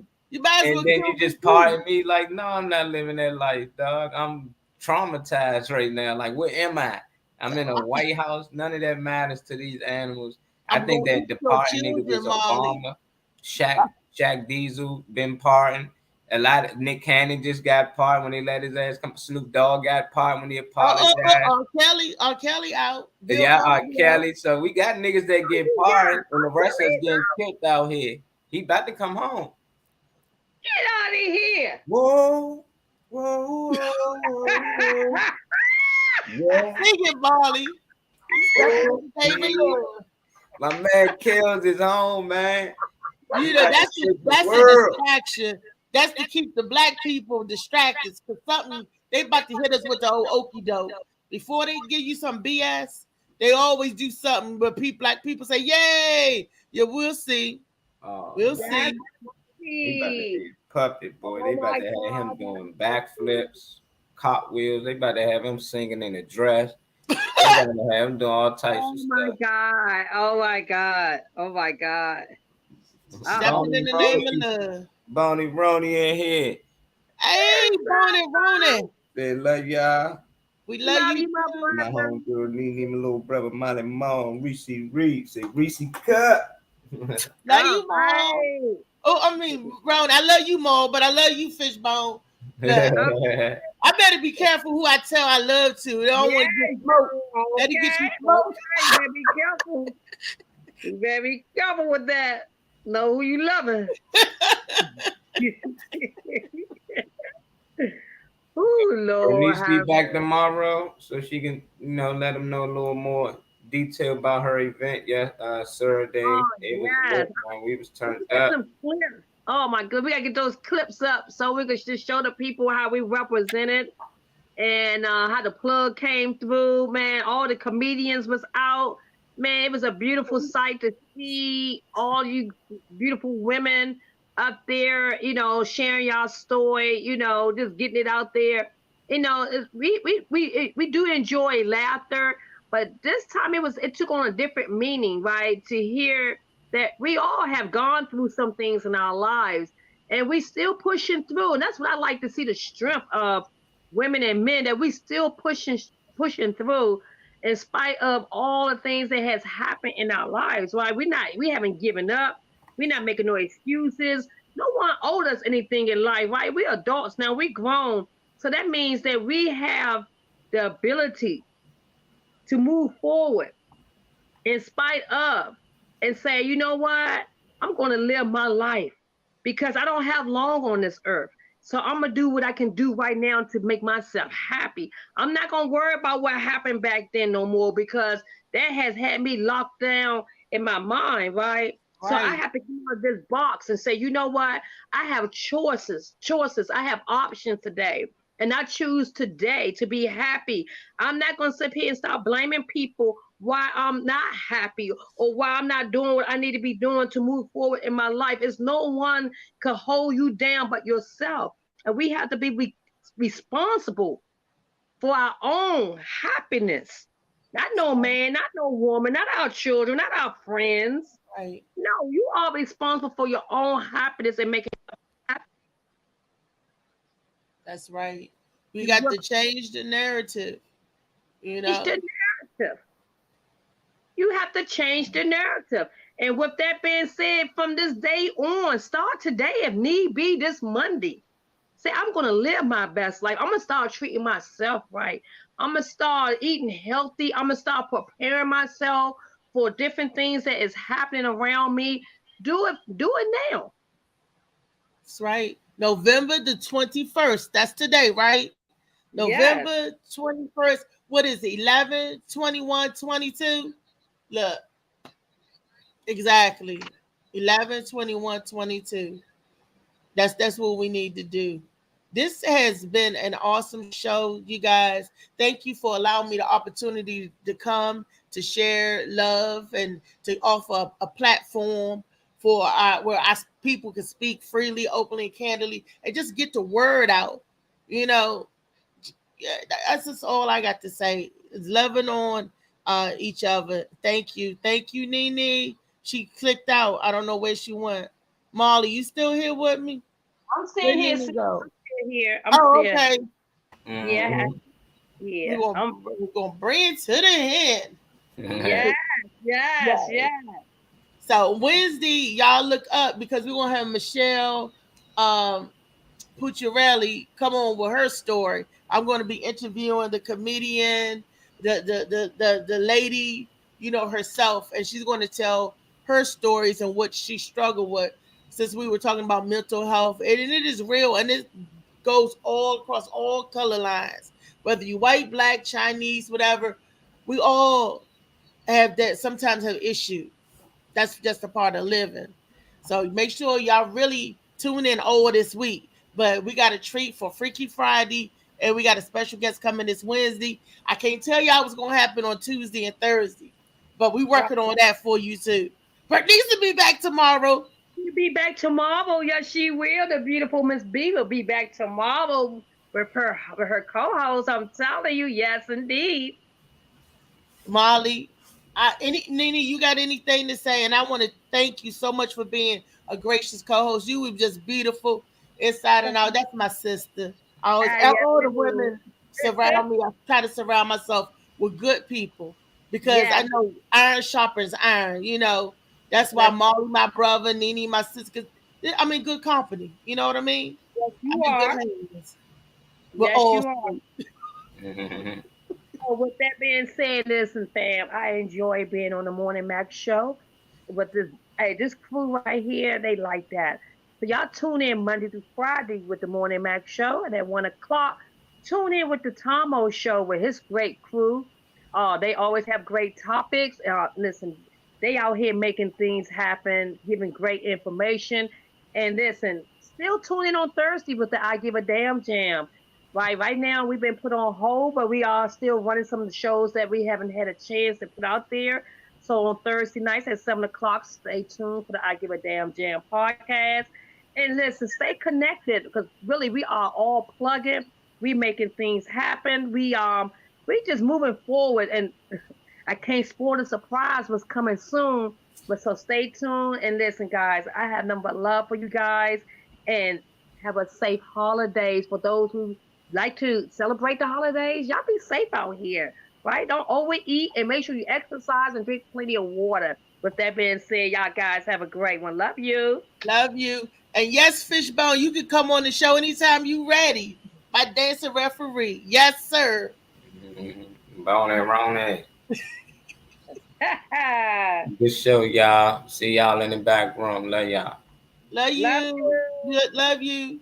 And then you just pardon me. Like, no, I'm not living that life, dog. I'm traumatized right now. Like, where am I? I'm in a White House. None of that matters to these animals. I think that the pardon niggas is Obama, Shaq Diesel been pardoned. A lot of Nick Cannon just got pardoned when they let his ass come. Snoop Dogg got pardoned when he apologized. R. Kelly out. R. Kelly. So we got niggas that get pardoned, and the rest of us getting killed out here. He about to come home. Get out of here. Whoa, whoa, whoa. Yeah. Sing it, Molly. My man kills his own, man. You know, that's a distraction. That's to keep the black people distracted, because something they about to hit us with the old okie doke. Before they give you some BS, they always do something where black people say, "Yay!" Yeah, we'll see. We'll see. They about to be puppet boy. They about to have him doing backflips, cartwheels. They about to have him singing in a dress. They about to have him doing all types of stuff. Oh my god! Oh my god! Oh my god! Stepping in the name of love. Bonnie Roney in here. Hey, Bonnie. They love y'all. We love you, my My brother. homegirl, Nene, my little brother, Molly Mom, Reese Reed, say Reese Cut. Love All you, Mom. right. Oh, I mean, Ron, I love you, Mom, but I love you, Fishbone. Look, I better be careful who I tell I love to. They don't want to get smoked. That'll get you smoked. Okay. You better be careful. You better be careful with that. Know who you loving. Oh Lord. Reese be have back tomorrow, so she can, let them know a little more detail about her event. Yeah, Saturday. Oh, It was yes. lit, man. We was turned Get up. some clips. Oh my God, we gotta get those clips up so we can just show the people how we represented and how the plug came through. Man, all the comedians was out. Man, it was a beautiful sight to see all you beautiful women up there, sharing y'all story, just getting it out there. We do enjoy laughter, but this time it took on a different meaning, right? To hear that we all have gone through some things in our lives and we still pushing through. And that's what I like to see, the strength of women and men, that we still pushing through in spite of all the things that has happened in our lives. Right? We haven't given up. We're not making no excuses. No one owed us anything in life, right? We're adults now, we grown. So that means that we have the ability to move forward in spite of, and say, you know what? I'm going to live my life because I don't have long on this earth. So I'm going to do what I can do right now to make myself happy. I'm not going to worry about what happened back then no more, because that has had me locked down in my mind, right? So I Right. have to come out of this box and say, you know what? I have choices. I have options today. And I choose today to be happy. I'm not going to sit here and start blaming people why I'm not happy or why I'm not doing what I need to be doing to move forward in my life. It's no one can hold you down but yourself. And we have to be responsible for our own happiness. Not no man, not no woman, not our children, not our friends. Right. No, you are responsible for your own happiness and making That's right. We You got will to change the narrative. You change know. the narrative. You have to change the narrative. And with that being said, from this day on, start today if need be, this Monday. Say, I'm going to live my best life. I'm going to start treating myself right. I'm going to start eating healthy. I'm going to start preparing myself for different things that is happening around me. Do it now. That's right. November the 21st. That's today, right? Yes. November 21st. What is it? 11, 21, 22? Look. Exactly. 11, 21, 22. That's what we need to do. This has been an awesome show, you guys. Thank you for allowing me the opportunity to come to share love and to offer a platform for where people can speak freely, openly, and candidly, and just get the word out. You know, yeah, that's just all I got to say. Is loving on each other. Thank you, Nene. She clicked out. I don't know where she went. Molly, you still here with me? I'm Where sitting here. Nene go? I'm Oh, still. okay. Yeah. Mhm. Yeah. We're gonna bring it to the end. Yes. Yes. Yes. So Wednesday, y'all look up because we're gonna have Michelle Pucciarelli come on with her story. I'm gonna be interviewing the comedian, the lady, herself, and she's gonna tell her stories and what she struggled with. Since we were talking about mental health, and it is real, and it goes all across all color lines, whether you white, black, Chinese, whatever. We all have that. Sometimes have issues. That's just a part of living. So make sure y'all really tune in over this week. But we got a treat for Freaky Friday, and we got a special guest coming this Wednesday. I can't tell y'all what's gonna happen on Tuesday and Thursday, but we working on that for you too. But needs to be back tomorrow. She'll be back tomorrow. Yes, she will. The beautiful Miss B will be back tomorrow with her co-host. I'm telling you, yes, indeed. Molly, Nene, you got anything to say? And I want to thank you so much for being a gracious co-host. You were just beautiful inside and out. That's my sister. Yes, All the it is. women surround me. I try to surround myself with good people because Yes. I know iron sharpens iron. You know, that's why Yes. Molly, my brother, Nene, my sister. I mean, good company. You know what I mean? Yes, you I'm in are. good hands. We're Yes, all you are. So with that being said, listen, fam, I enjoy being on the Morning Max show. But this crew right here, they like that. So y'all tune in Monday through Friday with the Morning Max show, and at 1 o'clock, tune in with the Tomo show with his great crew. They always have great topics. Listen, they out here making things happen, giving great information. And listen, still tune in on Thursday with the I Give a Damn Jam. Right now we've been put on hold, but we are still running some of the shows that we haven't had a chance to put out there. So on Thursday nights at 7 o'clock, stay tuned for the I Give a Damn Jam podcast. And listen, stay connected because really we are all plugging. We making things happen. We just moving forward, and I can't spoil the surprise what's coming soon. But so stay tuned and listen, guys. I have nothing but love for you guys, and have a safe holidays for those who like to celebrate the holidays. Y'all be safe out here, right? Don't overeat and make sure you exercise and drink plenty of water. With that being said, y'all guys have a great one. Love you. Love you. And yes, Fishbone, you can come on the show anytime you ready. My dancing referee. Yes, sir. Bone and wrong that. Good show, y'all. See y'all in the back room. Love y'all. Love you. Love you. Love you.